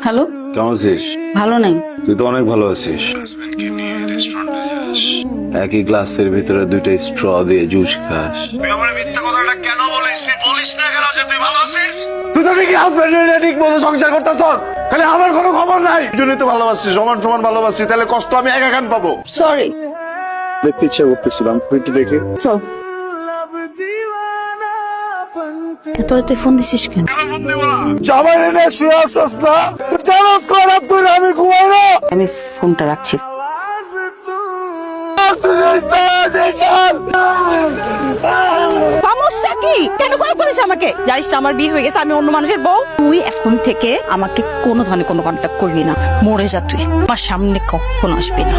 Hello, কেমন আছিস? ভালো নাই। তুই তো অনেক ভালো আছিস। একই গ্লাসের ভিতরে দুইটা স্ট্র দিয়ে জুস খাস। তুই আমার মিথ্যা কথাটা কেন বলিস? তুই বলিস না কেন যে তুই ভালো আছিস? তুই তো ঠিকই হাজবেন্ড ঠিক মতো সংসার করতেছ, খালি আমার কোনো খবর নাই। দুজনেই তো ভালোবাসছিস, সমান সমান ভালোবাসছিস, তাহলে কষ্ট আমি একা কেন পাবো? সরি। দেখতে ইচ্ছা করতেছিলাম, একটু দেখে। চল। তুই ফোন দিছিস কেন? জামাই এনে শুয়ে আসছিস না? তুই জানাস কর তুই আমি ঘুমাই না। আমি ফোনটা রাখছি। সমস্যা কি? কেন কল করিস আমাকে? জানিস আমার বিয়ে হয়ে গেছে, আমি অন্য মানুষের বউ। তুই এখন থেকে আমাকে কোনো ধরনের কোনো কন্ট্যাক্ট করবি না। মরে যা তুই, আমার সামনে কখনো আসবি না।